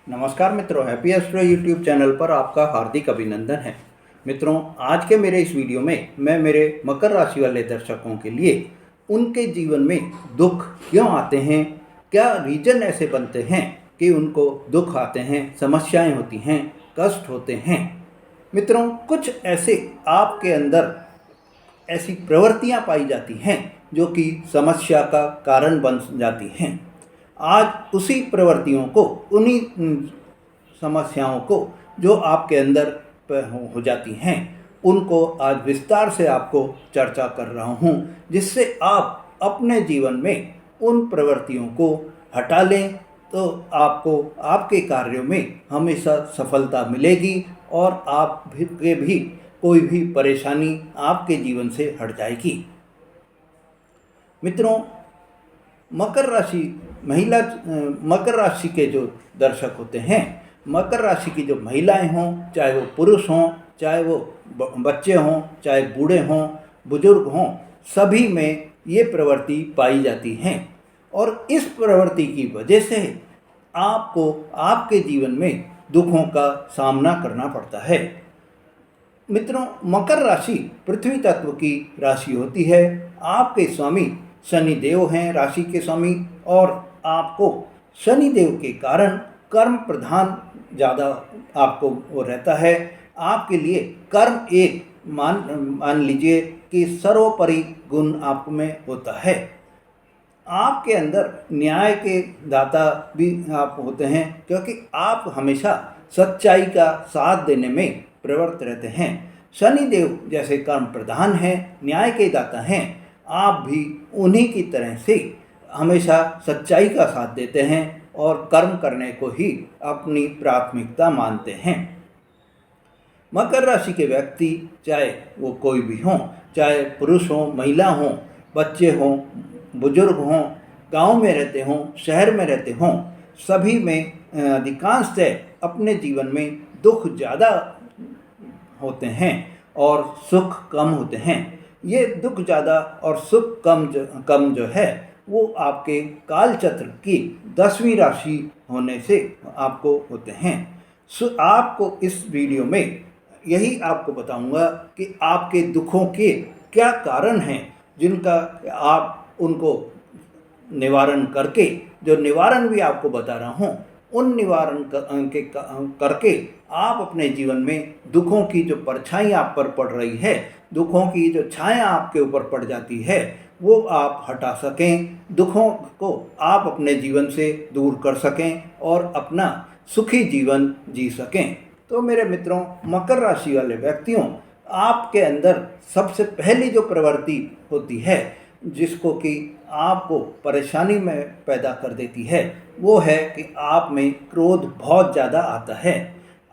नमस्कार मित्रों, happy astro YouTube channel पर आपका हार्दिक अभिनंदन है। मित्रों, आज के मेरे इस वीडियो में मैं मेरे मकर राशि वाले दर्शकों के लिए उनके जीवन में दुख क्यों आते हैं, क्या रीजन ऐसे बनते हैं कि उनको दुख आते हैं, समस्याएं होती हैं, कष्ट होते हैं। मित्रों, कुछ ऐसे आपके अंदर ऐसी प्रवृत्तियां पाई जाती हैं जो कि समस्या का कारण बन जाती हैं। आज उसी प्रवृत्तियों को, उन्हीं समस्याओं को जो आपके अंदर हो जाती हैं, उनको आज विस्तार से आपको चर्चा कर रहा हूं, जिससे आप अपने जीवन में उन प्रवृत्तियों को हटा लें तो आपको आपके कार्यों में हमेशा सफलता मिलेगी और आप भी कोई भी परेशानी आपके जीवन से हट जाएगी। मित्रों, मकर राशि मकर राशि के जो दर्शक होते हैं, मकर राशि की जो महिलाएं हों, चाहे वो पुरुष हों, चाहे वो बच्चे हों, चाहे बूढ़े हों, बुजुर्ग हों, सभी में ये प्रवृत्ति पाई जाती हैं। और इस प्रवृत्ति की वजह से आपको आपके जीवन में दुखों का सामना करना पड़ता है। मित्रों, मकर राशि पृथ्वी तत्व की राशि होती है। आपके स्वामी शनि देव हैं राशि के स्वामी, और आपको शनि देव के कारण कर्म प्रधान ज़्यादा आपको वो रहता है। आपके लिए कर्म एक मान लीजिए कि सर्वोपरि गुण आप में होता है। आपके अंदर न्याय के दाता भी आप होते हैं, क्योंकि आप हमेशा सच्चाई का साथ देने में प्रवृत्त रहते हैं। शनि देव जैसे कर्म प्रधान हैं, न्याय के दाता हैं, आप भी उन्हीं की तरह से हमेशा सच्चाई का साथ देते हैं और कर्म करने को ही अपनी प्राथमिकता मानते हैं। मकर राशि के व्यक्ति, चाहे वो कोई भी हों, चाहे पुरुष हों, महिला हों, बच्चे हों, बुजुर्ग हों, गांव में रहते हों, शहर में रहते हों, सभी में अधिकांशतः अपने जीवन में दुख ज़्यादा होते हैं और सुख कम होते हैं। ये दुख ज़्यादा और सुख कम जो है वो आपके कालचक्र की 10वीं राशि होने से आपको होते हैं। आपको इस वीडियो में यही आपको बताऊंगा कि आपके दुखों के क्या कारण हैं, जिनका आप उनको निवारण करके, जो निवारण भी आपको बता रहा हूँ, उन निवारण करके आप अपने जीवन में दुखों की जो परछाई आप पर पड़ रही है, दुखों की जो छाया आपके ऊपर पड़ जाती है, वो आप हटा सकें, दुखों को आप अपने जीवन से दूर कर सकें और अपना सुखी जीवन जी सकें। तो मेरे मित्रों, मकर राशि वाले व्यक्तियों, आपके अंदर सबसे पहली जो प्रवृत्ति होती है जिसको कि आपको परेशानी में पैदा कर देती है, वो है कि आप में क्रोध बहुत ज़्यादा आता है।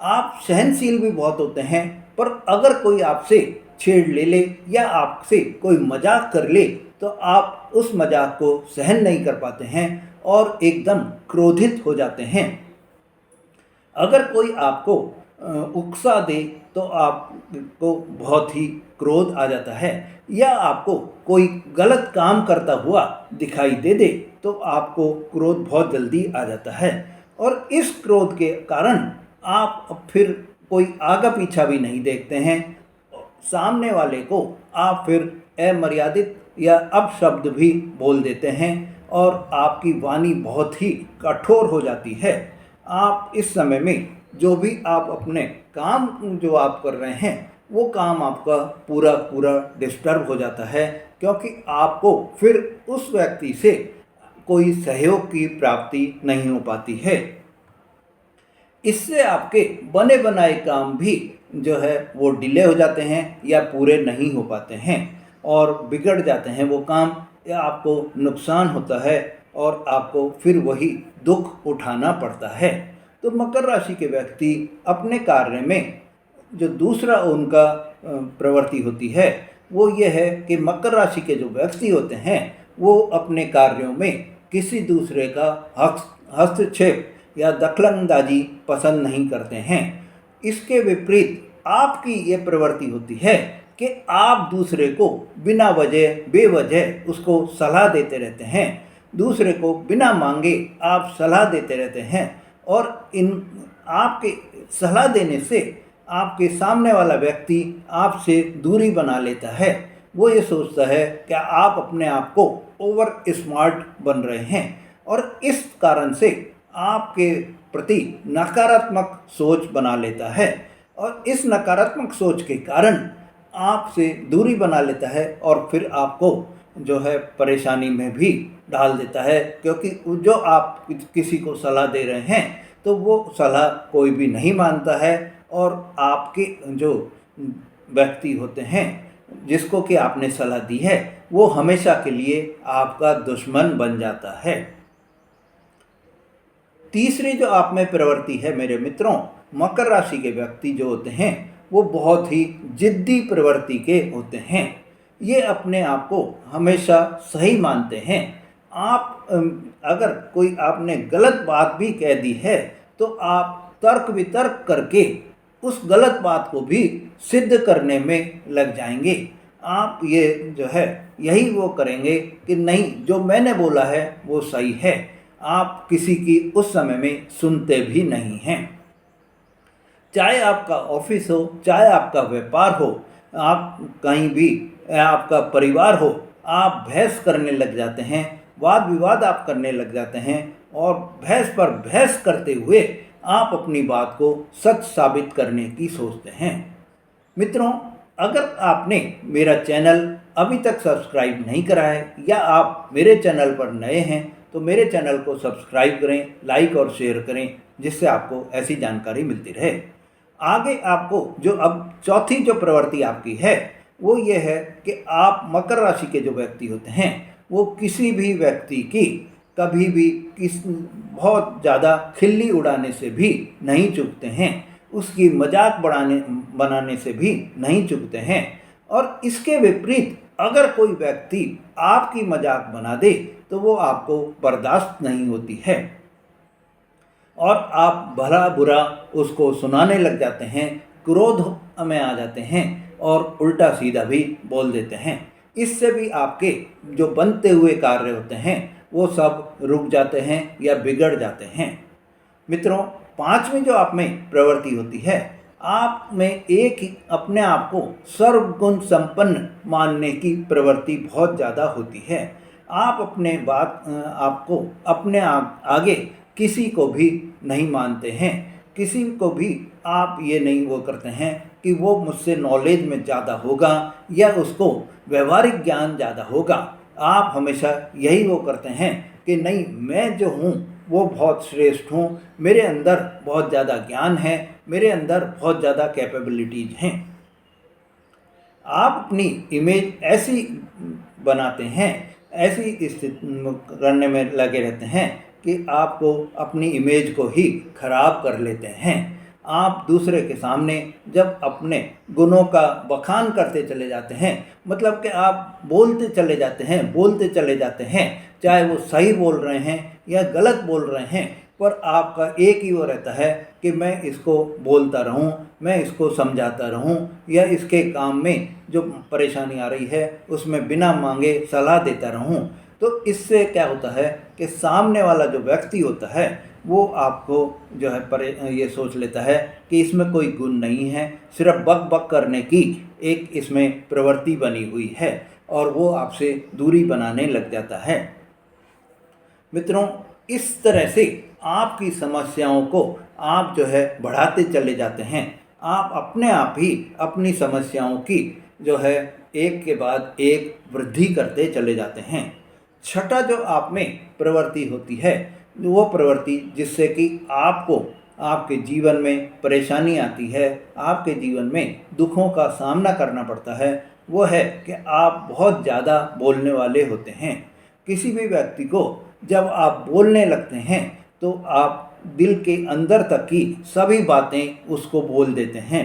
आप सहनशील भी बहुत होते हैं, पर अगर कोई आपसे छेड़ ले या आपसे कोई मजाक कर ले तो आप उस मजाक को सहन नहीं कर पाते हैं और एकदम क्रोधित हो जाते हैं। अगर कोई आपको उकसा दे तो आपको बहुत ही क्रोध आ जाता है, या आपको कोई गलत काम करता हुआ दिखाई दे तो आपको क्रोध बहुत जल्दी आ जाता है। और इस क्रोध के कारण आप फिर कोई आगा पीछा भी नहीं देखते हैं। सामने वाले को आप फिर अमर्यादित या अपशब्द भी बोल देते हैं और आपकी वाणी बहुत ही कठोर हो जाती है। आप इस समय में जो भी आप अपने काम जो आप कर रहे हैं, वो काम आपका पूरा डिस्टर्ब हो जाता है, क्योंकि आपको फिर उस व्यक्ति से कोई सहयोग की प्राप्ति नहीं हो पाती है। इससे आपके बने बनाए काम भी जो है वो डिले हो जाते हैं या पूरे नहीं हो पाते हैं और बिगड़ जाते हैं वो काम, या आपको नुकसान होता है और आपको फिर वही दुख उठाना पड़ता है। तो मकर राशि के व्यक्ति अपने कार्य में जो दूसरा उनका प्रवृत्ति होती है वो ये है कि मकर राशि के जो व्यक्ति होते हैं वो अपने कार्यों में किसी दूसरे का हस्तक्षेप या दखलंदाजी पसंद नहीं करते हैं। इसके विपरीत आपकी ये प्रवृत्ति होती है कि आप दूसरे को बिना वजह बेवजह उसको सलाह देते रहते हैं, दूसरे को बिना मांगे आप सलाह देते रहते हैं और इन आपके सलाह देने से आपके सामने वाला व्यक्ति आपसे दूरी बना लेता है। वो ये सोचता है कि आप अपने आप को ओवर स्मार्ट बन रहे हैं और इस कारण से आपके प्रति नकारात्मक सोच बना लेता है और इस नकारात्मक सोच के कारण आपसे दूरी बना लेता है और फिर आपको जो है परेशानी में भी डाल देता है, क्योंकि जो आप किसी को सलाह दे रहे हैं तो वो सलाह कोई भी नहीं मानता है और आपके जो व्यक्ति होते हैं जिसको कि आपने सलाह दी है वो हमेशा के लिए आपका दुश्मन बन जाता है। तीसरी जो आप में प्रवृत्ति है मेरे मित्रों, मकर राशि के व्यक्ति जो होते हैं वो बहुत ही जिद्दी प्रवृत्ति के होते हैं। ये अपने आप को हमेशा सही मानते हैं। आप अगर कोई आपने गलत बात भी कह दी है तो आप तर्क वितर्क करके उस गलत बात को भी सिद्ध करने में लग जाएंगे। आप ये जो है यही वो करेंगे कि नहीं, जो मैंने बोला है वो सही है। आप किसी की उस समय में सुनते भी नहीं हैं। चाहे आपका ऑफिस हो, चाहे आपका व्यापार हो, आप कहीं भी आपका परिवार हो, आप बहस करने लग जाते हैं, वाद विवाद आप करने लग जाते हैं और बहस पर बहस करते हुए आप अपनी बात को सच साबित करने की सोचते हैं। मित्रों, अगर आपने मेरा चैनल अभी तक सब्सक्राइब नहीं करा है या आप मेरे चैनल पर नए हैं तो मेरे चैनल को सब्सक्राइब करें, लाइक और शेयर करें, जिससे आपको ऐसी जानकारी मिलती रहे। आगे आपको जो अब चौथी जो प्रवृत्ति आपकी है वो ये है कि आप मकर राशि के जो व्यक्ति होते हैं वो किसी भी व्यक्ति की कभी भी बहुत ज़्यादा खिल्ली उड़ाने से भी नहीं चूकते हैं, उसकी मजाक बनाने से भी नहीं चूकते हैं। और इसके विपरीत अगर कोई व्यक्ति आपकी मजाक बना दे तो वो आपको बर्दाश्त नहीं होती है और आप भला बुरा उसको सुनाने लग जाते हैं, क्रोध में आ जाते हैं और उल्टा सीधा भी बोल देते हैं। इससे भी आपके जो बनते हुए कार्य होते हैं वो सब रुक जाते हैं या बिगड़ जाते हैं। मित्रों, पांचवी जो आप में प्रवृत्ति होती है, आप में एक ही अपने आप को सर्वगुण संपन्न मानने की प्रवृत्ति बहुत ज़्यादा होती है। आप अपने आपको अपने आगे किसी को भी नहीं मानते हैं, किसी को भी आप ये नहीं वो करते हैं कि वो मुझसे नॉलेज में ज़्यादा होगा या उसको व्यवहारिक ज्ञान ज़्यादा होगा। आप हमेशा यही वो करते हैं कि नहीं, मैं जो हूँ वो बहुत श्रेष्ठ हूँ, मेरे अंदर बहुत ज़्यादा ज्ञान है, मेरे अंदर बहुत ज़्यादा कैपेबिलिटीज़ हैं। आप अपनी इमेज ऐसी बनाते हैं, ऐसी स्थिति करने में लगे रहते हैं कि आपको अपनी इमेज को ही खराब कर लेते हैं। आप दूसरे के सामने जब अपने गुणों का बखान करते चले जाते हैं, मतलब कि आप बोलते चले जाते हैं, चाहे वो सही बोल रहे हैं या गलत बोल रहे हैं, पर आपका एक ही वो रहता है कि मैं इसको बोलता रहूं, मैं इसको समझाता रहूं या इसके काम में जो परेशानी आ रही है उसमें बिना मांगे सलाह देता रहूं। तो इससे क्या होता है कि सामने वाला जो व्यक्ति होता है वो आपको जो है ये सोच लेता है कि इसमें कोई गुण नहीं है, सिर्फ बक बक करने की एक इसमें प्रवृत्ति बनी हुई है और वो आपसे दूरी बनाने लग जाता है। मित्रों, इस तरह से आपकी समस्याओं को आप जो है बढ़ाते चले जाते हैं। आप अपने आप ही अपनी समस्याओं की जो है एक के बाद एक वृद्धि करते चले जाते हैं। छठा जो आप में प्रवृत्ति होती है वो प्रवृत्ति जिससे कि आपको आपके जीवन में परेशानी आती है, आपके जीवन में दुखों का सामना करना पड़ता है, वो है कि आप बहुत ज़्यादा बोलने वाले होते हैं। किसी भी व्यक्ति को जब आप बोलने लगते हैं तो आप दिल के अंदर तक की सभी बातें उसको बोल देते हैं।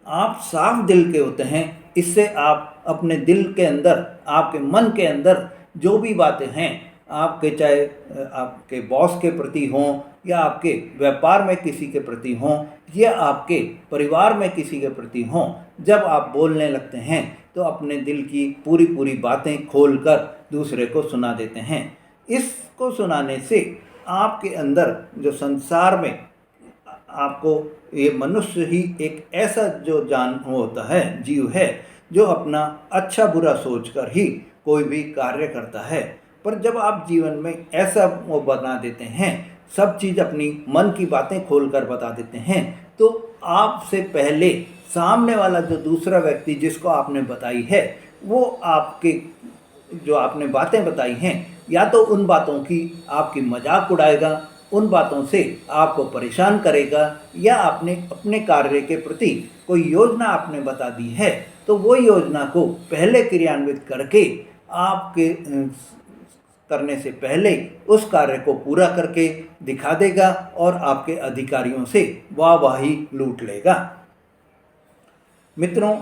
आप साफ दिल के होते हैं, इससे आप अपने दिल के अंदर, आपके मन के अंदर जो भी बातें हैं, आपके चाहे आपके बॉस के प्रति हों या आपके व्यापार में किसी के प्रति हों या आपके परिवार में किसी के प्रति हों, जब आप बोलने लगते हैं तो अपने दिल की पूरी पूरी बातें खोलकर दूसरे को सुना देते हैं। इसको सुनाने से आपके अंदर जो संसार में आपको ये मनुष्य ही एक ऐसा जो जान होता है, जीव है, जो अपना अच्छा बुरा सोचकर ही कोई भी कार्य करता है। पर जब आप जीवन में ऐसा वो बना देते हैं, सब चीज़ अपनी मन की बातें खोलकर बता देते हैं, तो आपसे पहले सामने वाला जो दूसरा व्यक्ति जिसको आपने बताई है, वो आपके जो आपने बातें बताई हैं, या तो उन बातों की आपकी मजाक उड़ाएगा, उन बातों से आपको परेशान करेगा, या आपने अपने कार्य के प्रति कोई योजना आपने बता दी है, तो वो योजना को पहले क्रियान्वित करके आपके करने से पहले उस कार्य को पूरा करके दिखा देगा और आपके अधिकारियों से वाहवाही लूट लेगा। मित्रों,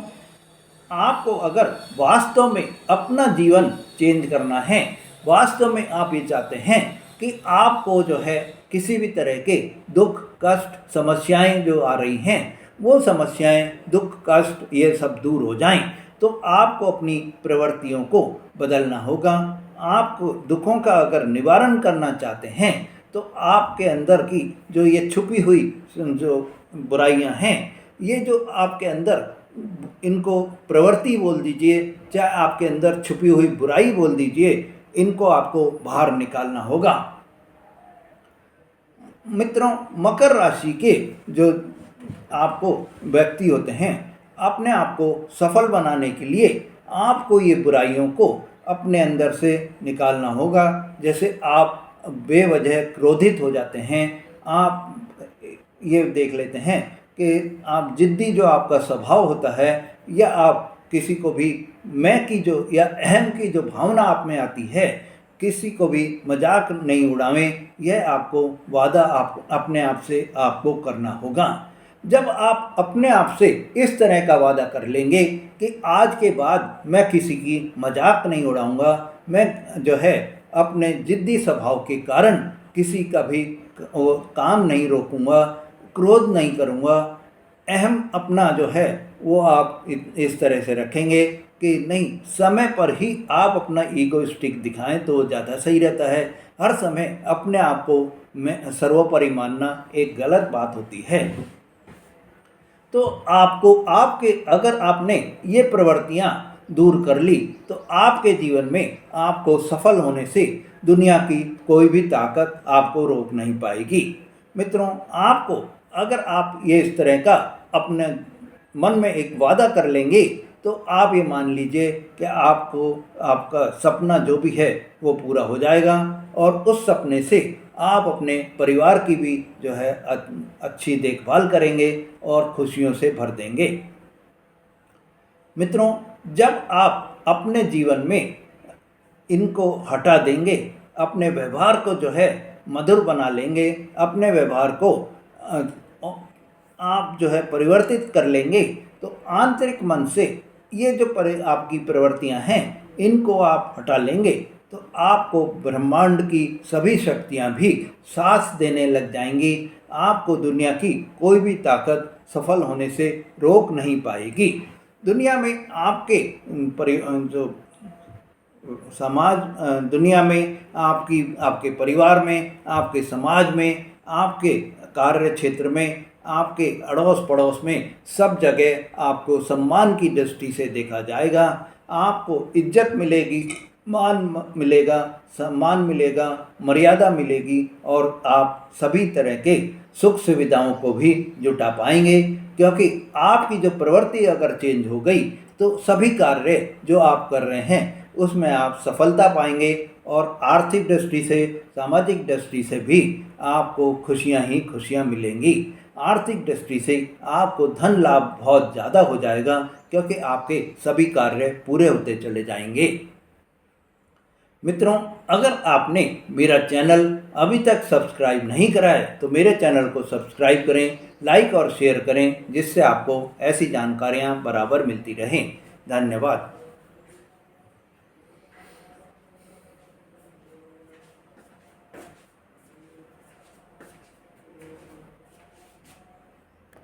आपको अगर वास्तव में अपना जीवन चेंज करना है, वास्तव में आप ये चाहते हैं कि आपको जो है किसी भी तरह के दुख कष्ट समस्याएं जो आ रही हैं, वो समस्याएं दुख कष्ट ये सब दूर हो जाएं, तो आपको अपनी प्रवृत्तियों को बदलना होगा। आपको दुखों का अगर निवारण करना चाहते हैं, तो आपके अंदर की जो ये छुपी हुई जो बुराइयां हैं, ये जो आपके अंदर, इनको प्रवृत्ति बोल दीजिए, चाहे आपके अंदर छुपी हुई बुराई बोल दीजिए, इनको आपको बाहर निकालना होगा। मित्रों, मकर राशि के जो आपको व्यक्ति होते हैं, अपने आप को सफल बनाने के लिए आपको ये बुराइयों को अपने अंदर से निकालना होगा। जैसे आप बेवजह क्रोधित हो जाते हैं, आप ये देख लेते हैं कि आप जिद्दी जो आपका स्वभाव होता है, या आप किसी को भी मैं की जो या अहम की जो भावना आप में आती है, किसी को भी मजाक नहीं उड़ावें, यह आपको वादा आप अपने आप से आपको करना होगा। जब आप अपने आप से इस तरह का वादा कर लेंगे कि आज के बाद मैं किसी की मजाक नहीं उड़ाऊंगा, मैं जो है अपने जिद्दी स्वभाव के कारण किसी का भी काम नहीं रोकूंगा, क्रोध नहीं करूंगा, अहम अपना जो है वो आप इस तरह से रखेंगे कि नहीं, समय पर ही आप अपना ईगोइस्टिक दिखाएं तो ज़्यादा सही रहता है। हर समय अपने आप को मैं सर्वोपरि मानना एक गलत बात होती है। तो आपको आपके अगर आपने ये प्रवृत्तियाँ दूर कर ली, तो आपके जीवन में आपको सफल होने से दुनिया की कोई भी ताकत आपको रोक नहीं पाएगी। मित्रों, आपको अगर आप ये इस तरह का अपने मन में एक वादा कर लेंगे, तो आप ये मान लीजिए कि आपको आपका सपना जो भी है वो पूरा हो जाएगा, और उस सपने से आप अपने परिवार की भी जो है अच्छी देखभाल करेंगे और खुशियों से भर देंगे। मित्रों, जब आप अपने जीवन में इनको हटा देंगे, अपने व्यवहार को जो है मधुर बना लेंगे, अपने व्यवहार को आप जो है परिवर्तित कर लेंगे, तो आंतरिक मन से ये जो आपकी प्रवृत्तियां हैं, इनको आप हटा लेंगे, तो आपको ब्रह्मांड की सभी शक्तियां भी साथ देने लग जाएंगी। आपको दुनिया की कोई भी ताकत सफल होने से रोक नहीं पाएगी। दुनिया में आपके जो समाज, दुनिया में आपके परिवार में, आपके समाज में, आपके कार्य क्षेत्र में, आपके अड़ोस पड़ोस में, सब जगह आपको सम्मान की दृष्टि से देखा जाएगा। आपको इज्जत मिलेगी, मान मिलेगा, सम्मान मिलेगा, मर्यादा मिलेगी, और आप सभी तरह के सुख सुविधाओं को भी जुटा पाएंगे। क्योंकि आपकी जो प्रवृत्ति अगर चेंज हो गई, तो सभी कार्य जो आप कर रहे हैं उसमें आप सफलता पाएंगे, और आर्थिक दृष्टि से, सामाजिक दृष्टि से भी आपको खुशियां ही खुशियां मिलेंगी। आर्थिक दृष्टि से आपको धन लाभ बहुत ज़्यादा हो जाएगा, क्योंकि आपके सभी कार्य पूरे होते चले जाएंगे। मित्रों, अगर आपने मेरा चैनल अभी तक सब्सक्राइब नहीं करा है, तो मेरे चैनल को सब्सक्राइब करें, लाइक और शेयर करें, जिससे आपको ऐसी जानकारियाँ बराबर मिलती रहें। धन्यवाद।